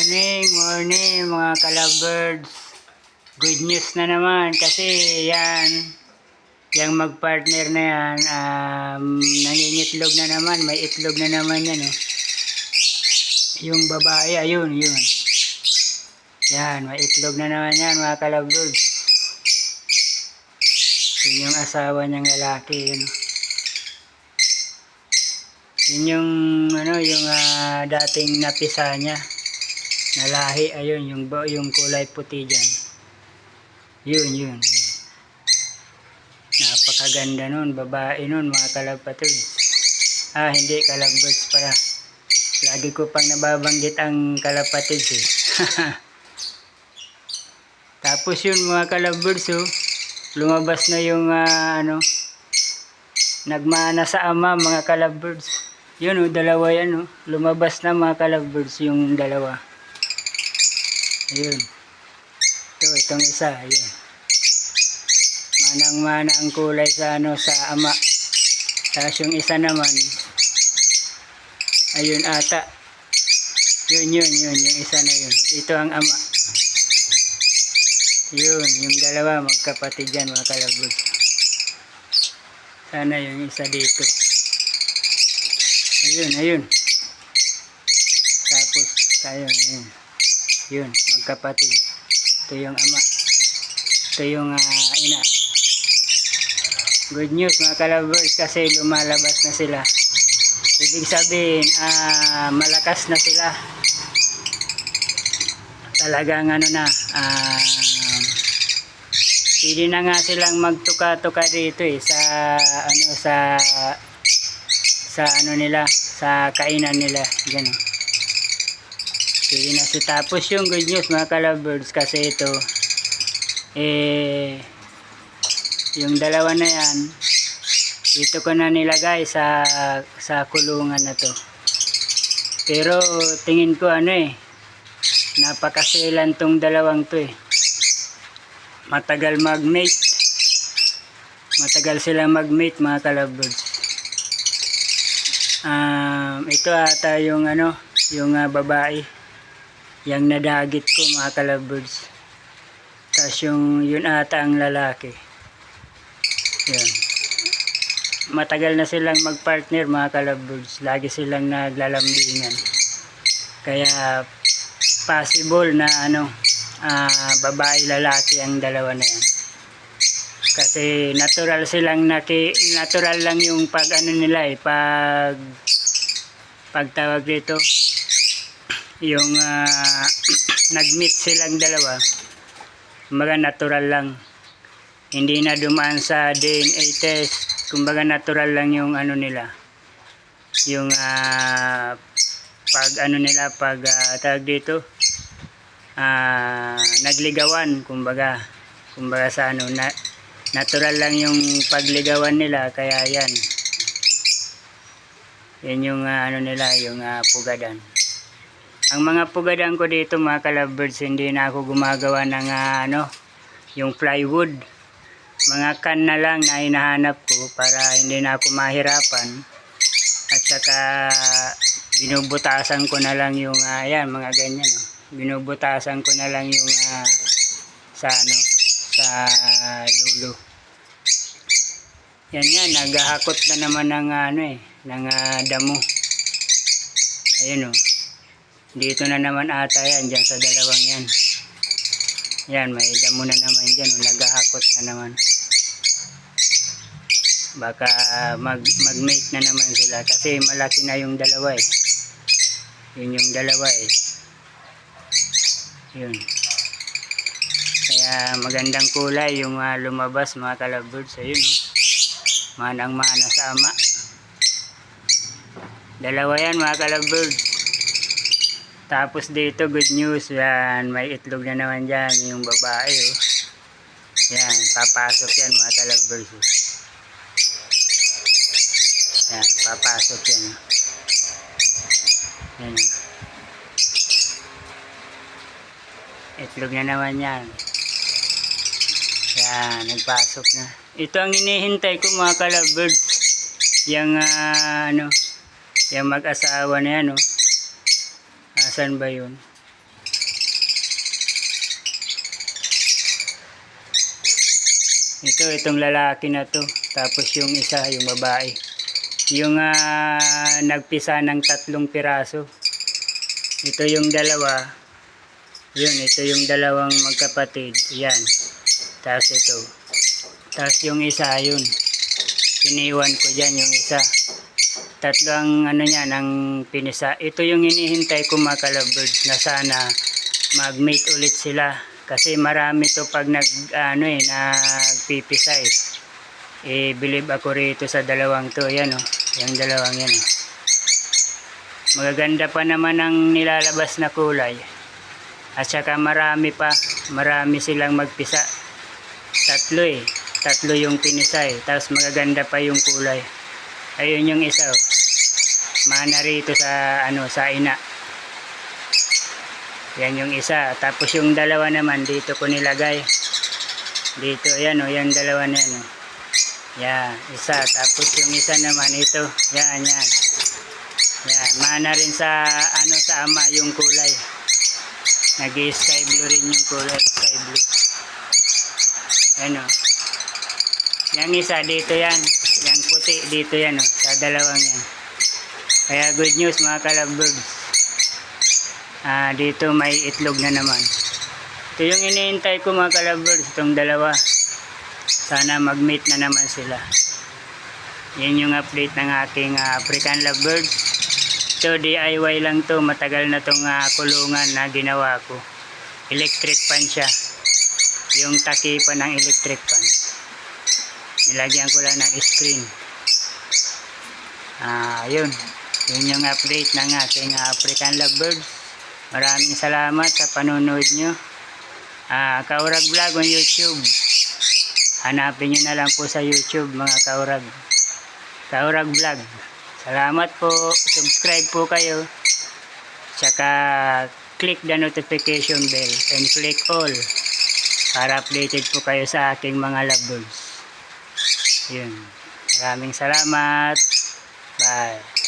Morning mga kalabirds. Good news na naman kasi yung magpartner na yan, nangingitlog na naman, may itlog na naman yan oh. Yung babae, ayun, yun. Yan, may itlog na naman yan mga kalabirds. Yun yung asawa niyang lalaki, yun. Yun yung yung dating napisa niya na lahi, ayun, yung kulay puti dyan. Yun. Napakaganda nun, babae nun mga kalapatids. Hindi, kalabirds pala. Lagi ko pang nababanggit ang kalapatids eh. Tapos yun mga kalabirds lumabas na yung nagmana sa ama mga kalabirds. Yun dalawa yan lumabas na mga kalabirds yung dalawa. Ayun. Itong isa, ayun. Manang-mana ang kulay sa sa ama. Tapos yung isa naman, ayun ata. Yun, yung isa na yun. Ito ang ama. Yun, yung dalawa magkapatid yan mga kalabirds. Sana yung isa dito. Ayun. Tapos tayo, yun, magkapatid. Ito yung ama. Ito yung ina. Good news mga kalabirds kasi lumalabas na sila. Ibig sabihin, malakas na sila. Talagang pwede na nga silang magtuka-tuka dito sa nila, sa kainan nila. Ganun. Pwede na tapos yung good news mga kalabirds kasi ito, yung dalawa na yan, dito ko na nilagay sa kulungan na to. Pero tingin ko napakasilan tong dalawang to matagal sila mag-mate mga kalabirds. Ito ata yung yung babae, yung nadagit ko mga kalabirds. Tapos yun ata ang lalaki. Yan. Matagal na silang magpartner mga kalabirds. Lagi silang naglalambingan. Kaya possible na babae lalaki ang dalawa na yan. Kasi natural lang yung nila pagtawag dito. Yung nag-meet silang dalawa. Kumbaga natural lang. Hindi na dumaan sa DNA test. Kumbaga natural lang yung nila. Yung tawag dito. Nagligawan kumbaga sa natural lang yung pagligawan nila, kaya yan yung nila, yung pugadan. Ang mga pugadan ko dito mga kalabirds, hindi na ako gumagawa ng yung plywood. Mga can na lang na hinahanap ko para hindi na ako mahirapan. At saka binubutasan ko na lang yung mga ganyan binubutasan ko na lang yung sa dulo. Yan naghahakot na naman ng ng damo. Ayun dito na naman ata yan dyan sa dalawang yan. Yan, may damo na naman dyan naghahakot na naman. Baka mag-mate na naman sila kasi malaki na yung dalawa yun yung dalawa yun. Kaya magandang kulay yung lumabas mga kalabirds. Ayun manang-mana sa ama. Dalawa yan mga kalabirds. Tapos dito good news yan, may itlog na naman dyan yung babae yan, papasok yan mga kalabirds. Yan, papasok yan yan itlog na naman yan. Yan, nagpasok na. Ito ang hinihintay ko mga kalabirds. Yung yung mag-asawa na yan Asan ba yun? Itong lalaki na to. Tapos yung isa, yung babae. Yung nagpisa ng 3 piraso. Ito yung dalawa. Yun, ito yung dalawang magkapatid. Yan. Tapos ito. Tapos yung isa, yun. Iniwan ko dyan yung isa. 3 ang ano niya, ng pinisa. Ito yung hinihintay ko mga ka-lovebirds na sana mag-mate ulit sila. Kasi marami to pag nagpipisa eh. Believe ako rito sa dalawang to. Yan oh. Yung dalawang yan oh. Magaganda pa naman ang nilalabas na kulay. At saka marami pa. Marami silang magpisa. 3 eh. 3 yung pinisa eh. Tapos magaganda pa yung kulay. Ayun yung isa oh. Mana rito sa sa ina. Yan yung isa. Tapos yung dalawa naman dito ko nilagay. Dito yan oh, yung dalawa na yan oh. Yan, isa. Tapos yung isa naman ito. Yan, yan. Yan, mana rin sa sa ama yung kulay. Nag-sky blue rin yung kulay, sky blue. Yan oh. Yang isa dito yan. Yang puti dito yan oh, sa dalawang yan. Kaya good news mga ka-lovebirds. Dito may itlog na naman. Ito yung iniintay ko mga ka-lovebirds, itong dalawa. Sana mag-meet na naman sila. Yan yung update ng aking African lovebirds. Ito DIY lang to, matagal na tong kulungan na ginawa ko. Electric fan siya. Yung takipan ng electric fan. Nilagyan ko lang ng screen. Yun. Yun yung update ng aking African lovebirds. Maraming salamat sa panonood nyo. Kaurag Vlog on YouTube. Hanapin nyo na lang po sa YouTube mga Kaurag. Kaurag Vlog. Salamat po. Subscribe po kayo. Tsaka click the notification bell and click all para updated po kayo sa aking mga lovebirds. Yun. Maraming salamat. Bye.